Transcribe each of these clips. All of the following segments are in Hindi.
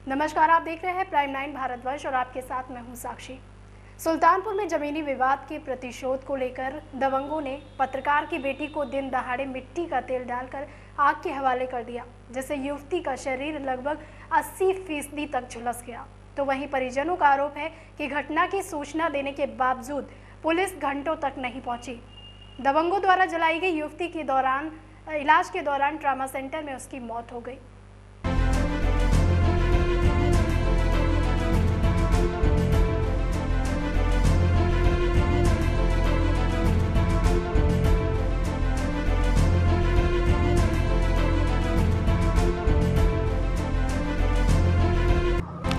नमस्कार, आप देख रहे हैं प्राइम 9 भारतवर्ष और आपके साथ मैं हूं साक्षी। सुल्तानपुर में जमीनी विवाद के प्रतिशोध को लेकर दबंगों ने पत्रकार की बेटी को दिन दहाड़े मिट्टी का तेल डालकर आग के हवाले कर दिया, जिससे युवती का शरीर लगभग 80% तक झुलस गया। तो वहीं परिजनों का आरोप है कि घटना की सूचना देने के बावजूद पुलिस घंटों तक नहीं पहुंची। दबंगों द्वारा जलाई गई युवती के इलाज के दौरान ट्रामा सेंटर में उसकी मौत हो गई।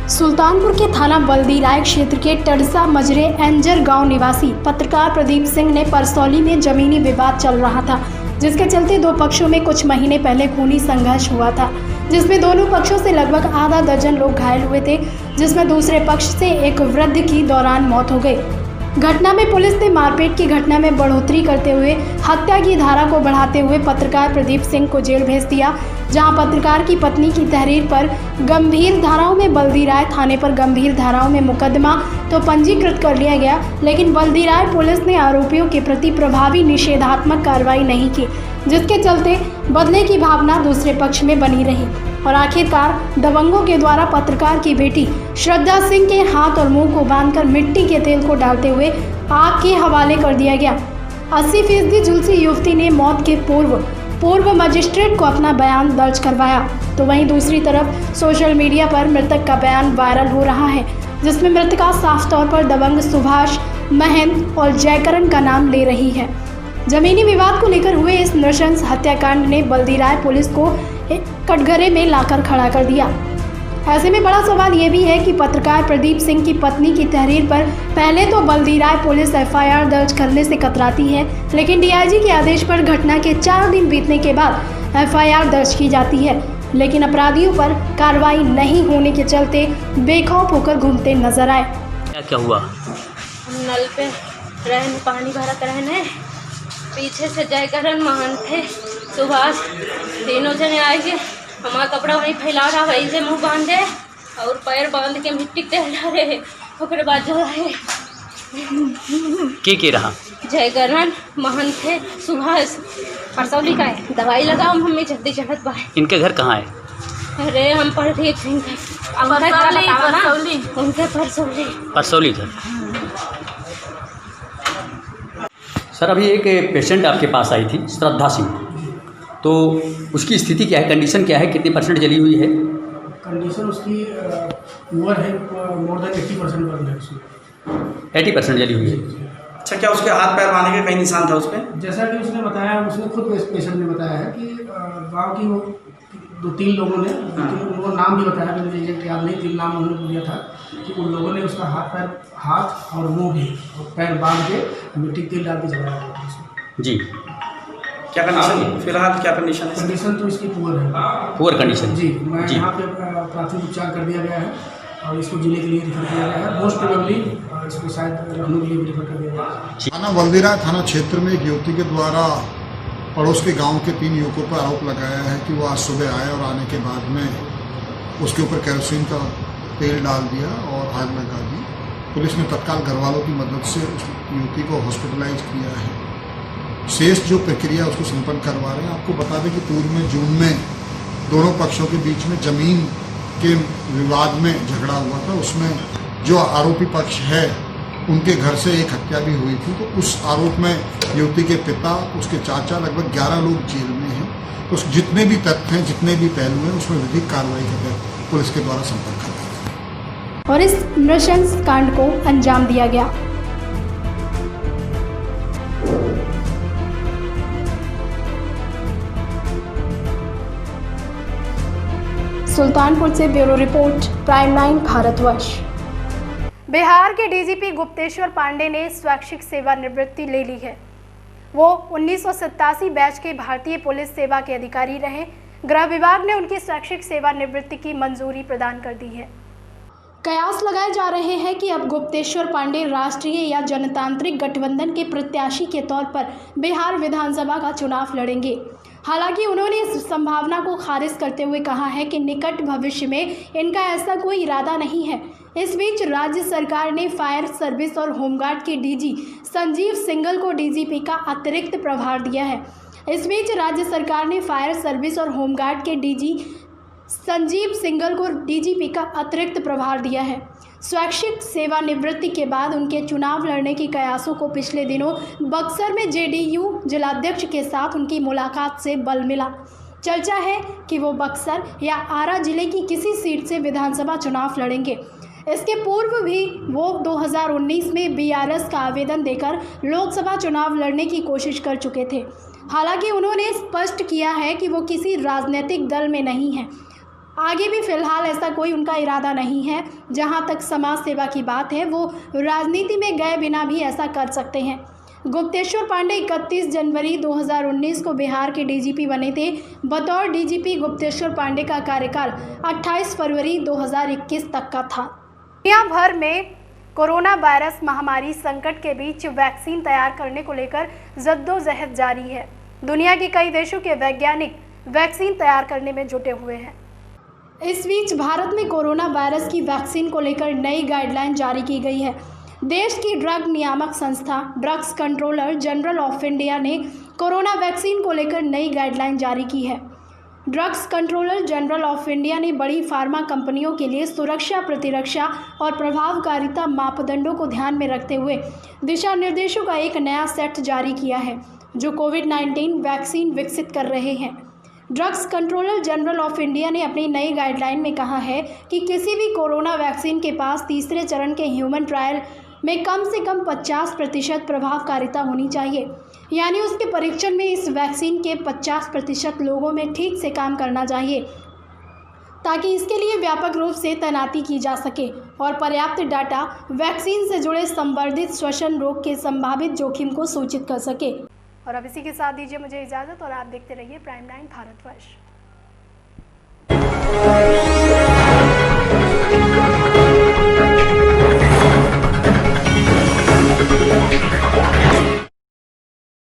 सुल्तानपुर के थाना बल्दीराय क्षेत्र के टडसा मजरे एंजर गांव निवासी पत्रकार प्रदीप सिंह ने परसौली में जमीनी विवाद चल रहा था, जिसके चलते दो पक्षों में कुछ महीने पहले खूनी संघर्ष हुआ था, जिसमें दोनों पक्षों से लगभग आधा दर्जन लोग घायल हुए थे, जिसमें दूसरे पक्ष से एक वृद्ध की दौरान मौत हो गई। घटना में पुलिस ने मारपीट की घटना में बढ़ोतरी करते हुए हत्या की धारा को बढ़ाते हुए पत्रकार प्रदीप सिंह को जेल भेज दिया, जहां पत्रकार की पत्नी की तहरीर पर गंभीर धाराओं में बल्दीराय थाने पर गंभीर धाराओं में मुकदमा तो पंजीकृत कर लिया गया, लेकिन बल्दीराय पुलिस ने आरोपियों के प्रति प्रभावी निषेधात्मक कार्रवाई नहीं की, जिसके चलते बदले की भावना दूसरे पक्ष में बनी रही और आखिरकार दबंगों के द्वारा पत्रकार की बेटी श्रद्धा सिंह के हाथ और मुंह को बांधकर मिट्टी के तेल को डालते हुए आग के हवाले कर दिया गया। 80% झुलसी युवती ने मौत के पूर्व मजिस्ट्रेट को अपना बयान दर्ज करवाया। तो वहीं दूसरी तरफ सोशल मीडिया पर मृतक का बयान वायरल हो रहा है, जिसमें मृतका साफ तौर पर दबंग सुभाष, महेंद्र और जयकरण का नाम ले रही है। जमीनी विवाद को लेकर हुए इस नृशंस हत्याकांड ने बल्दीराय पुलिस को कटघरे में लाकर खड़ा कर दिया। ऐसे में बड़ा सवाल ये भी है कि पत्रकार प्रदीप सिंह की पत्नी की तहरीर पर पहले तो बल्दीराय पुलिस एफआईआर दर्ज करने से कतराती है, लेकिन डीआईजी के आदेश पर घटना के 4 दिन बीतने के बाद एफआईआर दर्ज की जाती है, लेकिन अपराधियों पर कार्रवाई नहीं होने के चलते बेखौफ होकर घूमते नजर आए। क्या हुआ? हम नल पे रहने पानी भरा रहने, पीछे से जयकरण महंत थे, सुभाष, तीनों जने आए। हमारा कपड़ा वहीं फैला रहा, वहीं से मुँह बांधे और पैर बांध के मिट्टी तेल डाले, ओकरे बाद जो है के रहा जयकरण महंत थे, सुभाष परसौली का है, दवाई लगाओ मम्मी जल्दी चढ़त बा। इनके घर कहाँ है? अरे हम प्रदीप सिंह थे, उनके परसौली घर। सर, अभी एक पेशेंट आपके पास आई थी, श्रद्धा सिंह, तो उसकी स्थिति क्या है, कंडीशन क्या है, कितनी % जली हुई है? कंडीशन उसकी पुअर है, मोर देन 80% बर्न है उसमें। 80% जली हुई है। अच्छा, क्या उसके हाथ पैर बांधने का कहीं निशान था उस पर? जैसा कि उसने बताया, उसने खुद पेशेंट ने बताया है कि गांव की वो 2-3 लोगों ने, उनको नाम भी बताया, मुझे एग्जैक्ट याद नहीं, 3 नाम उन्होंने दिया था कि उन लोगों ने उसका हाथ और मुँह भी और पैर बांध के मिट्टी तेल डाल के जलाया जी। क्या कंडीशन फिलहाल क्या कंडीशन है? कंडीशन तो इसकी पुअर है, पुअर कंडीशन जी। मैं यहाँ पे प्राथमिक उपचार कर दिया गया है और इसको जिले के लिए रेफर किया गया है, मोस्ट प्रोबेबली इसको शायद लखनऊ के लिए भी रेफर कर दिया गया है। थाना बल्दीराय थाना क्षेत्र में एक युवती के द्वारा पड़ोस के गांव के 3 युवकों पर आरोप लगाया है कि वो आज सुबह आए और आने के बाद में उसके ऊपर केरोसिन का तेल डाल दिया और आग लगा दी। पुलिस ने तत्काल घर वालों की मदद से उस युवती को हॉस्पिटलाइज किया है। शेष जो प्रक्रिया उसको संपन्न करवा रहे हैं। आपको बता दें कि पूर्व में जून में दोनों पक्षों के बीच में जमीन के विवाद में झगड़ा हुआ था। उसमें जो आरोपी पक्ष है उनके घर से एक हत्या भी हुई थी, तो उस आरोप में युवती के पिता, उसके चाचा, लगभग 11 लोग जेल में हैं। तो जितने भी तथ्य हैं, जितने भी पहलू हैं, उसमें विधिक कार्रवाई करके पुलिस के द्वारा संपर्क कर दिया और इस नृशंस कांड को अंजाम दिया गया। सुल्तानपुर से bureau report, prime 9 Bharatvarsh. Bihar के डीजीपी गुप्तेश्वर पांडे ने स्वैच्छिक सेवानिवृत्ति ले ली है। वो 1987 बैच के भारतीय पुलिस सेवा के अधिकारी रहे। गृह विभाग ने उनकी स्वैच्छिक सेवानिवृत्ति की मंजूरी प्रदान कर दी है। कयास लगाए जा रहे हैं कि अब गुप्तेश्वर पांडे राष्ट्रीय या जनतांत्रिक गठबंधन के प्रत्याशी के तौर पर बिहार विधानसभा का चुनाव लड़ेंगे। हालांकि उन्होंने इस संभावना को खारिज करते हुए कहा है कि निकट भविष्य में इनका ऐसा कोई इरादा नहीं है। इस बीच राज्य सरकार ने फायर सर्विस और होमगार्ड के डीजी संजीव सिंघल को डीजीपी का अतिरिक्त प्रभार दिया है। इस बीच राज्य सरकार ने फायर सर्विस और होमगार्ड के डीजी संजीव सिंघल को डीजीपी का अतिरिक्त प्रभार दिया है। स्वैच्छिक सेवानिवृत्ति के बाद उनके चुनाव लड़ने की कयासों को पिछले दिनों बक्सर में जेडीयू जिलाध्यक्ष के साथ उनकी मुलाकात से बल मिला। चर्चा है कि वो बक्सर या आरा जिले की किसी सीट से विधानसभा चुनाव लड़ेंगे। इसके पूर्व भी वो 2019 में बीआरएस का आवेदन देकर लोकसभा चुनाव लड़ने की कोशिश कर चुके थे। हालांकि उन्होंने स्पष्ट किया है कि वो किसी राजनीतिक दल में नहीं है। आगे भी फिलहाल ऐसा कोई उनका इरादा नहीं है। जहां तक समाज सेवा की बात है, वो राजनीति में गए बिना भी ऐसा कर सकते हैं। गुप्तेश्वर पांडे 31 जनवरी 2019 को बिहार के डीजीपी बने थे। बतौर डीजीपी गुप्तेश्वर पांडे का कार्यकाल 28 फरवरी 2021 तक का था। दुनिया भर में कोरोना वायरस महामारी संकट के बीच वैक्सीन तैयार करने को लेकर जद्दोजहद जारी है। दुनिया के कई देशों के वैज्ञानिक वैक्सीन तैयार करने में जुटे हुए हैं। इस बीच भारत में कोरोना वायरस की वैक्सीन को लेकर नई गाइडलाइन जारी की गई है। देश की ड्रग नियामक संस्था drugs controller general of India ने कोरोना वैक्सीन को लेकर नई गाइडलाइन जारी की है। Drugs controller general of India ने बड़ी फार्मा कंपनियों के लिए सुरक्षा, प्रतिरक्षा और प्रभावकारिता मापदंडों को ध्यान में रखते हुए दिशा निर्देशों का एक नया सेट जारी किया है, जो कोविड-19 वैक्सीन विकसित कर रहे हैं। Drugs controller general of India ने अपनी नई गाइडलाइन में कहा है कि किसी भी कोरोना वैक्सीन के पास तीसरे चरण के ह्यूमन ट्रायल में कम से कम 50% प्रभावकारिता होनी चाहिए, यानी उसके परीक्षण में इस वैक्सीन के 50% लोगों में ठीक से काम करना चाहिए, ताकि इसके लिए व्यापक रूप से तैनाती की जा सके और पर्याप्त डाटा वैक्सीन से जुड़े संवर्धित श्वसन रोग के संभावित जोखिम को सूचित कर सके। और अब इसी के साथ दीजिए मुझे इजाज़त और आप देखते रहिए प्राइम 9 भारतवर्ष।